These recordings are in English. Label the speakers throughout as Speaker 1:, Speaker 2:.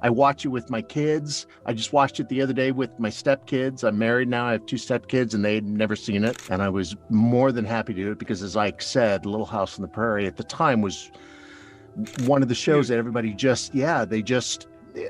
Speaker 1: I watch it with my kids. I just watched it the other day with my stepkids. I'm married now. I have two stepkids, and they'd never seen it. And I was more than happy to do it because, as Ike said, Little House on the Prairie at the time was one of the shows that everybody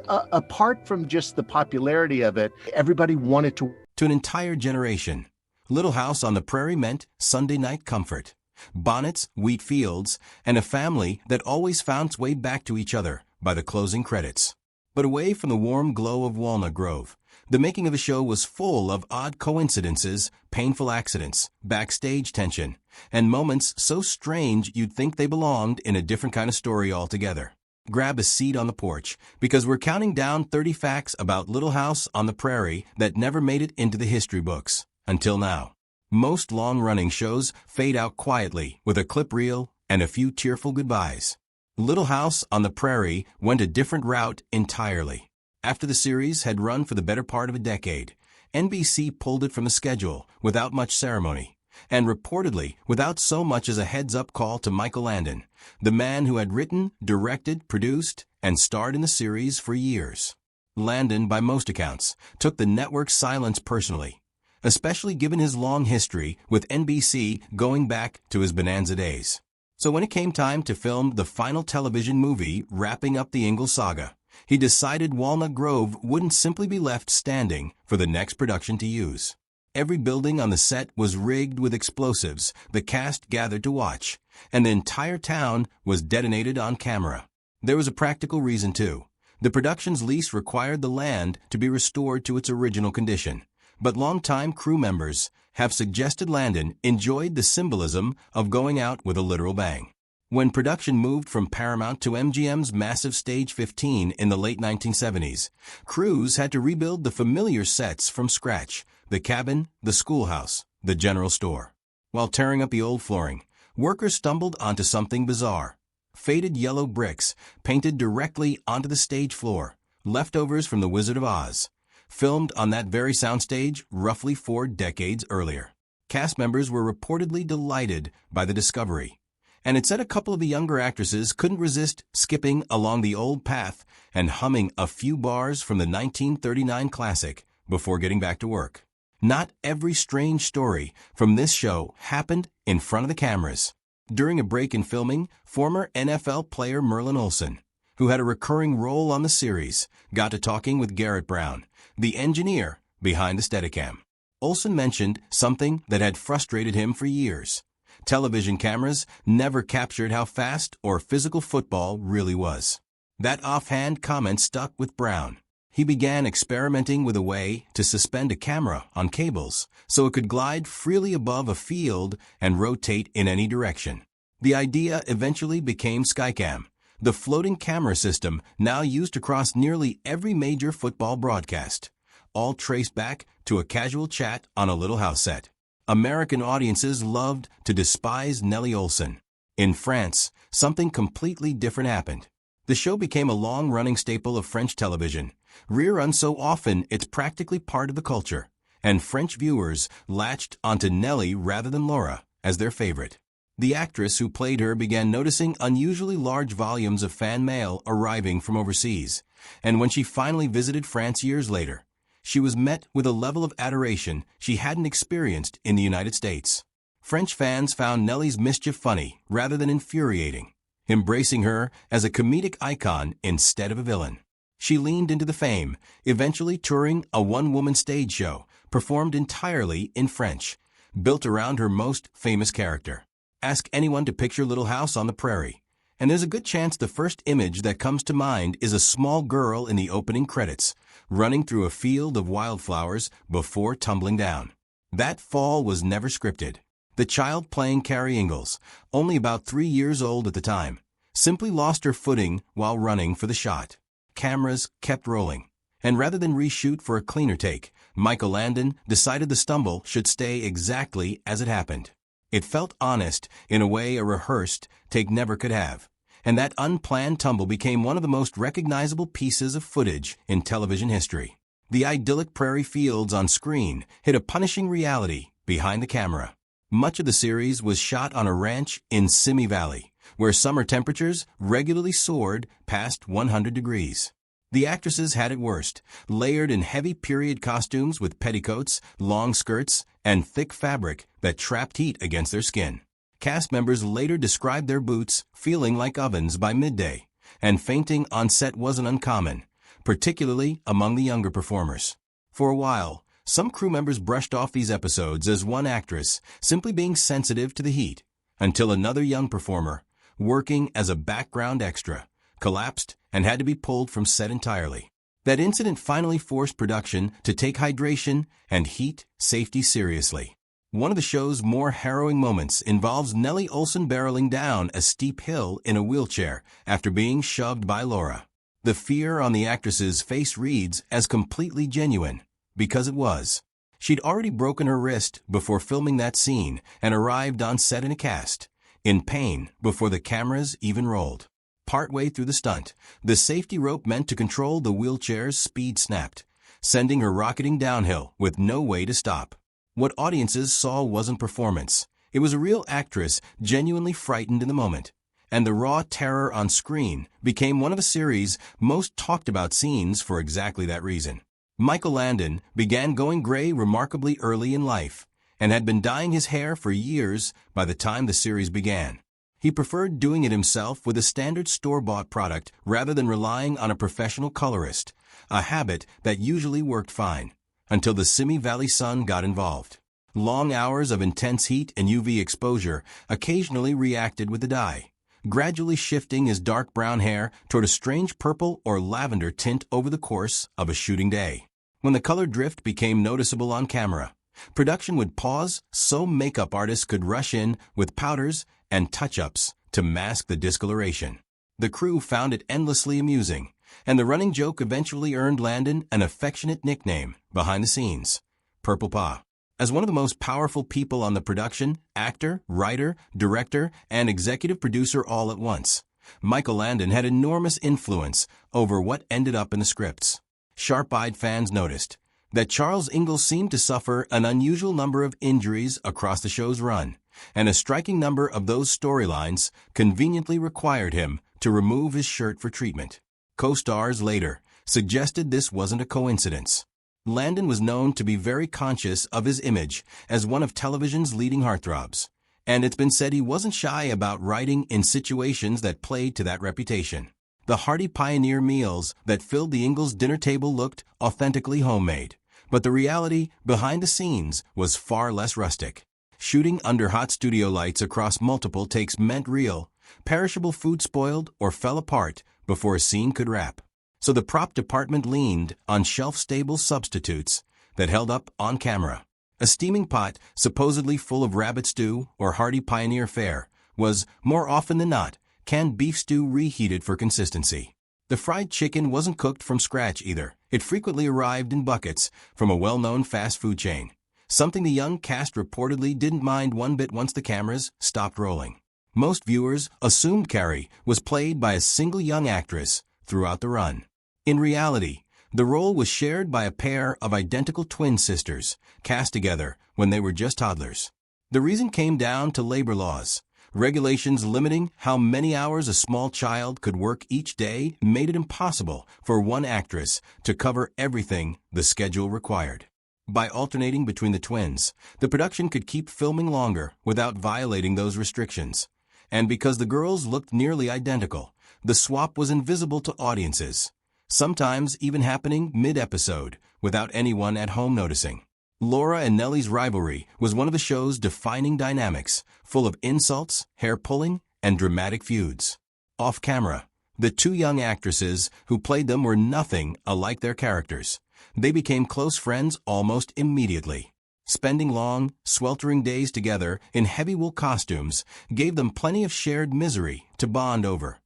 Speaker 1: apart from just the popularity of it, everybody wanted to.
Speaker 2: To an entire generation, Little House on the Prairie meant Sunday night comfort, bonnets, wheat fields, and a family that always found its way back to each other by the closing credits. But away from the warm glow of Walnut Grove, the making of the show was full of odd coincidences, painful accidents, backstage tension, and moments so strange you'd think they belonged in a different kind of story altogether. Grab a seat on the porch, because we're counting down 30 facts about Little House on the Prairie that never made it into the history books, until now. Most long-running shows fade out quietly with a clip reel and a few tearful goodbyes. Little House on the Prairie went a different route entirely. After the series had run for the better part of a decade, NBC pulled it from the schedule without much ceremony, and reportedly without so much as a heads-up call to Michael Landon, the man who had written, directed, produced, and starred in the series for years. Landon, by most accounts, took the network's silence personally, especially given his long history with NBC going back to his Bonanza days. So when it came time to film the final television movie wrapping up the Ingalls saga, he decided Walnut Grove wouldn't simply be left standing for the next production to use. Every building on the set was rigged with explosives the cast gathered to watch, and the entire town was detonated on camera. There was a practical reason too. The production's lease required the land to be restored to its original condition, but longtime crew members have suggested Landon enjoyed the symbolism of going out with a literal bang. When production moved from Paramount to MGM's massive Stage 15 in the late 1970s, crews had to rebuild the familiar sets from scratch: the cabin, the schoolhouse, the general store. While tearing up the old flooring, workers stumbled onto something bizarre: faded yellow bricks painted directly onto the stage floor, leftovers from The Wizard of Oz, filmed on that very soundstage roughly 4 decades earlier. Cast members were reportedly delighted by the discovery, and it said a couple of the younger actresses couldn't resist skipping along the old path and humming a few bars from the 1939 classic before getting back to work. Not every strange story from this show happened in front of the cameras. During a break in filming, former NFL player Merlin Olsen, who had a recurring role on the series, got to talking with Garrett Brown, the engineer behind the Steadicam. Olsen mentioned something that had frustrated him for years. Television cameras never captured how fast or physical football really was. That offhand comment stuck with Brown. He began experimenting with a way to suspend a camera on cables so it could glide freely above a field and rotate in any direction. The idea eventually became Skycam, the floating camera system now used across nearly every major football broadcast, all traced back to a casual chat on a Little House set. American audiences loved to despise Nellie Olson. In France, something completely different happened. The show became a long-running staple of French television, rerun so often it's practically part of the culture, and French viewers latched onto Nellie rather than Laura as their favorite. The actress who played her began noticing unusually large volumes of fan mail arriving from overseas, and when she finally visited France years later, she was met with a level of adoration she hadn't experienced in the United States. French fans found Nellie's mischief funny rather than infuriating, embracing her as a comedic icon instead of a villain. She leaned into the fame, eventually touring a one-woman stage show performed entirely in French, built around her most famous character. Ask anyone to picture Little House on the Prairie, and there's a good chance the first image that comes to mind is a small girl in the opening credits, running through a field of wildflowers before tumbling down. That fall was never scripted. The child playing Carrie Ingalls, only about 3 years old at the time, simply lost her footing while running for the shot. Cameras kept rolling, and rather than reshoot for a cleaner take, Michael Landon decided the stumble should stay exactly as it happened. It felt honest in a way a rehearsed take never could have, and that unplanned tumble became one of the most recognizable pieces of footage in television history. The idyllic prairie fields on screen hid a punishing reality behind the camera. Much of the series was shot on a ranch in Simi Valley, where summer temperatures regularly soared past 100 degrees. The actresses had it worst, layered in heavy period costumes with petticoats, long skirts, and thick fabric that trapped heat against their skin. Cast members later described their boots feeling like ovens by midday, and fainting on set wasn't uncommon, particularly among the younger performers. For a while, some crew members brushed off these episodes as one actress simply being sensitive to the heat, until another young performer, working as a background extra, collapsed and had to be pulled from set entirely. That incident finally forced production to take hydration and heat safety seriously. One of the show's more harrowing moments involves Nellie Oleson barreling down a steep hill in a wheelchair after being shoved by Laura. The fear on the actress's face reads as completely genuine, because it was. She'd already broken her wrist before filming that scene and arrived on set in a cast, in pain before the cameras even rolled. Partway through the stunt, the safety rope meant to control the wheelchair's speed snapped, sending her rocketing downhill with no way to stop. What audiences saw wasn't performance. It was a real actress genuinely frightened in the moment, and the raw terror on screen became one of a series' most talked about scenes for exactly that reason. Michael Landon began going gray remarkably early in life, and had been dyeing his hair for years by the time the series began. He preferred doing it himself with a standard store-bought product rather than relying on a professional colorist, a habit that usually worked fine, until the Simi Valley sun got involved. Long hours of intense heat and UV exposure occasionally reacted with the dye, gradually shifting his dark brown hair toward a strange purple or lavender tint over the course of a shooting day. When the color drift became noticeable on camera, production would pause so makeup artists could rush in with powders and touch-ups to mask the discoloration. The crew found it endlessly amusing, and the running joke eventually earned Landon an affectionate nickname behind the scenes, Purple Pa. As one of the most powerful people on the production, actor, writer, director, and executive producer all at once, Michael Landon had enormous influence over what ended up in the scripts. Sharp-eyed fans noticed that Charles Ingalls seemed to suffer an unusual number of injuries across the show's run, and a striking number of those storylines conveniently required him to remove his shirt for treatment. Co-stars later suggested this wasn't a coincidence. Landon was known to be very conscious of his image as one of television's leading heartthrobs, and it's been said he wasn't shy about writing in situations that played to that reputation. The hearty pioneer meals that filled the Ingalls dinner table looked authentically homemade, but the reality behind the scenes was far less rustic. Shooting under hot studio lights across multiple takes meant real, perishable food spoiled or fell apart before a scene could wrap. So the prop department leaned on shelf-stable substitutes that held up on camera. A steaming pot, supposedly full of rabbit stew or hearty pioneer fare, was, more often than not, canned beef stew reheated for consistency. The fried chicken wasn't cooked from scratch either. It frequently arrived in buckets from a well-known fast food chain, something the young cast reportedly didn't mind one bit once the cameras stopped rolling. Most viewers assumed Carrie was played by a single young actress throughout the run. In reality, the role was shared by a pair of identical twin sisters, cast together when they were just toddlers. The reason came down to labor laws. Regulations limiting how many hours a small child could work each day made it impossible for one actress to cover everything the schedule required. By alternating between the twins, the production could keep filming longer without violating those restrictions. And because the girls looked nearly identical, the swap was invisible to audiences, sometimes even happening mid-episode without anyone at home noticing. Laura and Nellie's rivalry was one of the show's defining dynamics, full of insults, hair-pulling, and dramatic feuds. Off-camera, the two young actresses who played them were nothing alike their characters. They became close friends almost immediately. Spending long, sweltering days together in heavy wool costumes gave them plenty of shared misery to bond over.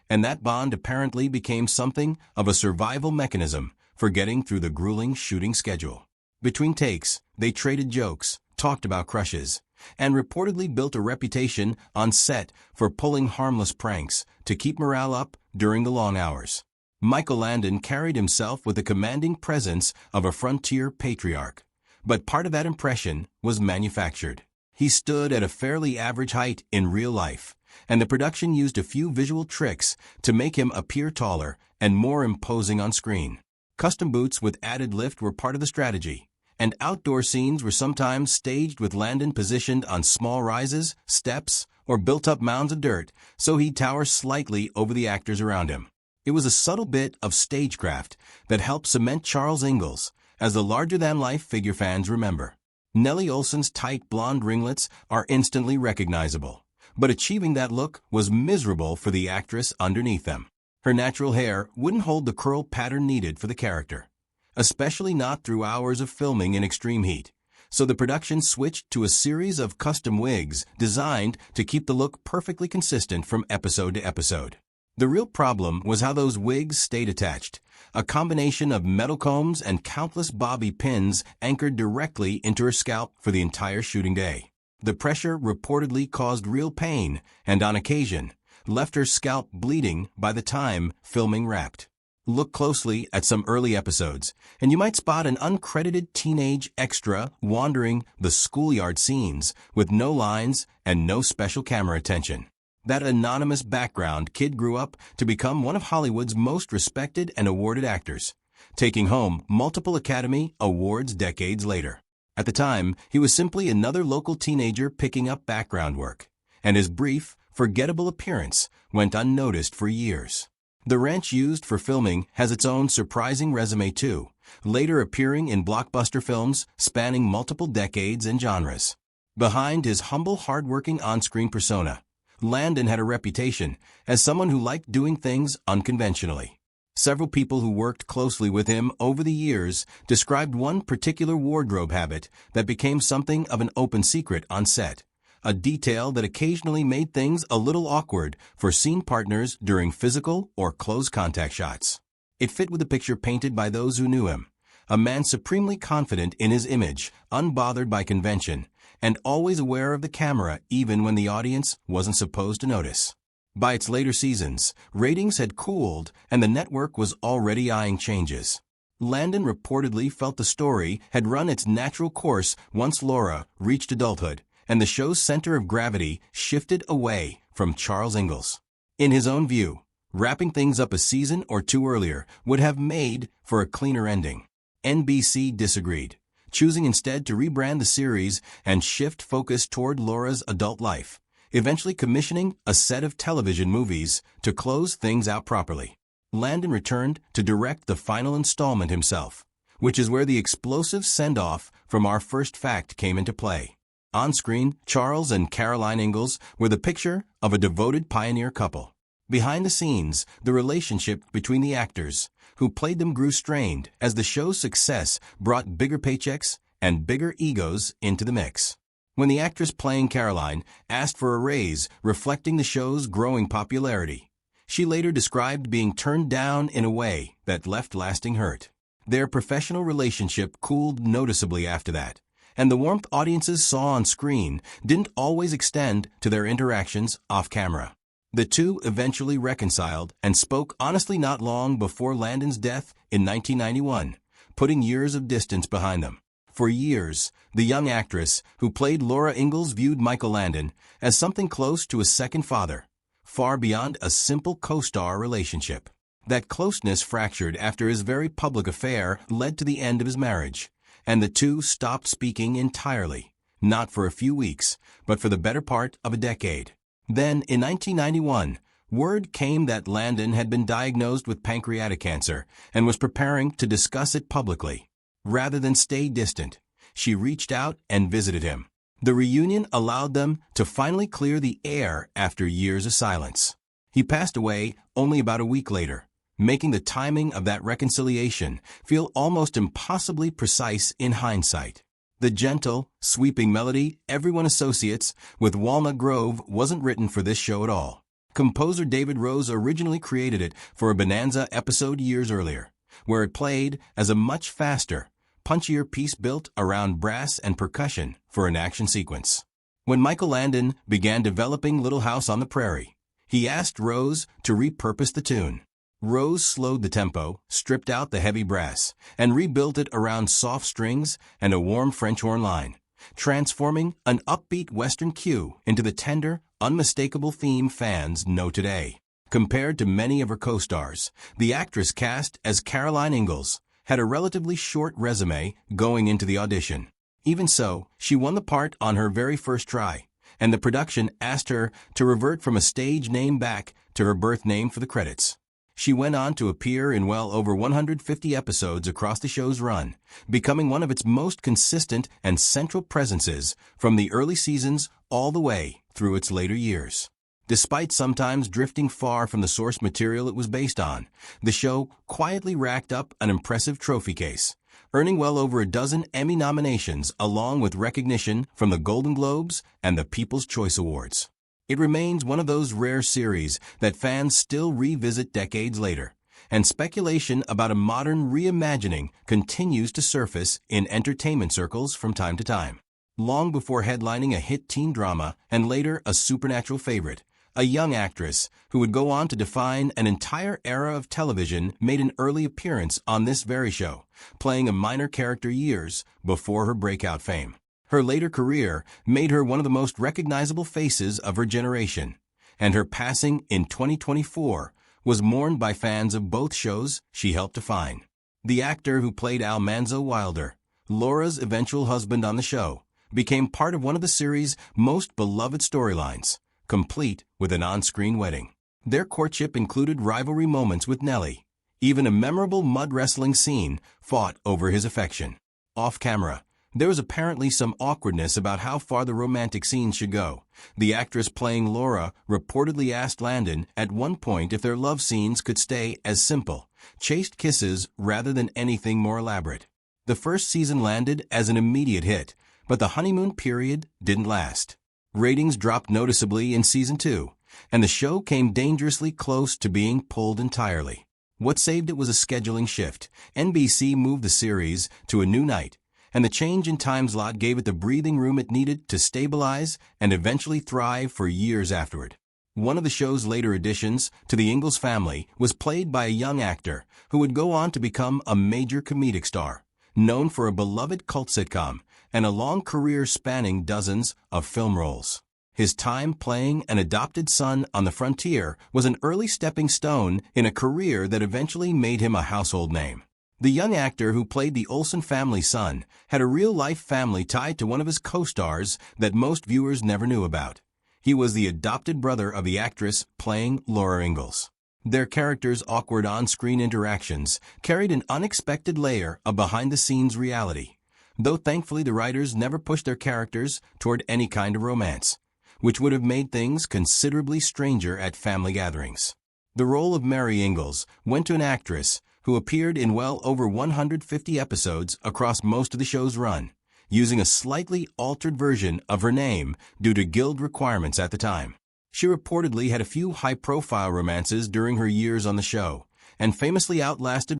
Speaker 2: And that bond apparently became something of a survival mechanism for getting through the grueling shooting schedule. Between takes, they traded jokes, talked about crushes, and reportedly built a reputation on set for pulling harmless pranks to keep morale up during the long hours. Michael Landon carried himself with the commanding presence of a frontier patriarch, but part of that impression was manufactured. He stood at a fairly average height in real life, and the production used a few visual tricks to make him appear taller and more imposing on screen. Custom boots with added lift were part of the strategy, and outdoor scenes were sometimes staged with Landon positioned on small rises, steps, or built-up mounds of dirt, so he'd tower slightly over the actors around him. It was a subtle bit of stagecraft that helped cement Charles Ingalls as the larger-than-life figure fans remember. Nellie Oleson's tight blonde ringlets are instantly recognizable, but achieving that look was miserable for the actress underneath them. Her natural hair wouldn't hold the curl pattern needed for the character, especially not through hours of filming in extreme heat, so the production switched to a series of custom wigs designed to keep the look perfectly consistent from episode to episode. The real problem was how those wigs stayed attached, a combination of metal combs and countless bobby pins anchored directly into her scalp for the entire shooting day. The pressure reportedly caused real pain and, on occasion, left her scalp bleeding by the time filming wrapped. Look closely at some early episodes, and you might spot an uncredited teenage extra wandering the schoolyard scenes with no lines and no special camera attention. That anonymous background kid grew up to become one of Hollywood's most respected and awarded actors, taking home multiple Academy Awards decades later. At the time, he was simply another local teenager picking up background work, and his brief, forgettable appearance went unnoticed for years. The ranch used for filming has its own surprising resume too, later appearing in blockbuster films spanning multiple decades and genres. Behind his humble, hard-working on-screen persona, Landon had a reputation as someone who liked doing things unconventionally. Several people who worked closely with him over the years described one particular wardrobe habit that became something of an open secret on set, a detail that occasionally made things a little awkward for scene partners during physical or close contact shots. It fit with the picture painted by those who knew him, a man supremely confident in his image, unbothered by convention, and always aware of the camera even when the audience wasn't supposed to notice. By its later seasons, ratings had cooled and the network was already eyeing changes. Landon reportedly felt the story had run its natural course once Laura reached adulthood, and the show's center of gravity shifted away from Charles Ingalls. In his own view, wrapping things up a season or two earlier would have made for a cleaner ending. NBC disagreed, choosing instead to rebrand the series and shift focus toward Laura's adult life, eventually commissioning a set of television movies to close things out properly. Landon returned to direct the final installment himself, which is where the explosive send-off from our first fact came into play. On screen, Charles and Caroline Ingalls were the picture of a devoted pioneer couple. Behind the scenes, the relationship between the actors who played them grew strained as the show's success brought bigger paychecks and bigger egos into the mix. When the actress playing Caroline asked for a raise reflecting the show's growing popularity, she later described being turned down in a way that left lasting hurt. Their professional relationship cooled noticeably after that, and the warmth audiences saw on screen didn't always extend to their interactions off-camera. The two eventually reconciled and spoke honestly not long before Landon's death in 1991, putting years of distance behind them. For years, the young actress who played Laura Ingalls viewed Michael Landon as something close to a second father, far beyond a simple co-star relationship. That closeness fractured after his very public affair led to the end of his marriage, and the two stopped speaking entirely, not for a few weeks, but for the better part of a decade. Then, in 1991, word came that Landon had been diagnosed with pancreatic cancer and was preparing to discuss it publicly. Rather than stay distant, she reached out and visited him. The reunion allowed them to finally clear the air after years of silence. He passed away only about a week later, making the timing of that reconciliation feel almost impossibly precise in hindsight. The gentle, sweeping melody everyone associates with Walnut Grove wasn't written for this show at all. Composer David Rose originally created it for a Bonanza episode years earlier, where it played as a much faster, punchier piece built around brass and percussion for an action sequence. When Michael Landon began developing Little House on the Prairie, he asked Rose to repurpose the tune. Rose slowed the tempo, stripped out the heavy brass, and rebuilt it around soft strings and a warm French horn line, transforming an upbeat Western cue into the tender, unmistakable theme fans know today. Compared to many of her co-stars, the actress cast as Caroline Ingalls had a relatively short resume going into the audition. Even so, she won the part on her very first try, and the production asked her to revert from a stage name back to her birth name for the credits. She went on to appear in well over 150 episodes across the show's run, becoming one of its most consistent and central presences from the early seasons all the way through its later years. Despite sometimes drifting far from the source material it was based on, the show quietly racked up an impressive trophy case, earning well over a dozen Emmy nominations along with recognition from the Golden Globes and the People's Choice Awards. It remains one of those rare series that fans still revisit decades later, and speculation about a modern reimagining continues to surface in entertainment circles from time to time. Long before headlining a hit teen drama and later a supernatural favorite, a young actress who would go on to define an entire era of television made an early appearance on this very show, playing a minor character years before her breakout fame. Her later career made her one of the most recognizable faces of her generation, and her passing in 2024 was mourned by fans of both shows she helped define. The actor who played Almanzo Wilder, Laura's eventual husband on the show, became part of one of the series' most beloved storylines, complete with an on-screen wedding. Their courtship included rivalry moments with Nellie, even a memorable mud wrestling scene fought over his affection. Off-camera, there was apparently some awkwardness about how far the romantic scenes should go. The actress playing Laura reportedly asked Landon at one point if their love scenes could stay as simple, chaste kisses rather than anything more elaborate. The first season landed as an immediate hit, but the honeymoon period didn't last. Ratings dropped noticeably in season 2, and the show came dangerously close to being pulled entirely. What saved it was a scheduling shift. NBC moved the series to a new night, and the change in time slot gave it the breathing room it needed to stabilize and eventually thrive for years afterward. One of the show's later additions to the Ingalls family was played by a young actor who would go on to become a major comedic star, known for a beloved cult sitcom and a long career spanning dozens of film roles. His time playing an adopted son on the frontier was an early stepping stone in a career that eventually made him a household name. The young actor who played the Olsen family's son had a real-life family tied to one of his co-stars that most viewers never knew about. He was the adopted brother of the actress playing Laura Ingalls. Their characters' awkward on-screen interactions carried an unexpected layer of behind-the-scenes reality, though thankfully the writers never pushed their characters toward any kind of romance, which would have made things considerably stranger at family gatherings. The role of Mary Ingalls went to an actress who appeared in well over 150 episodes across most of the show's run, using a slightly altered version of her name due to guild requirements at the time. She reportedly had a few high-profile romances during her years on the show, and famously outlasted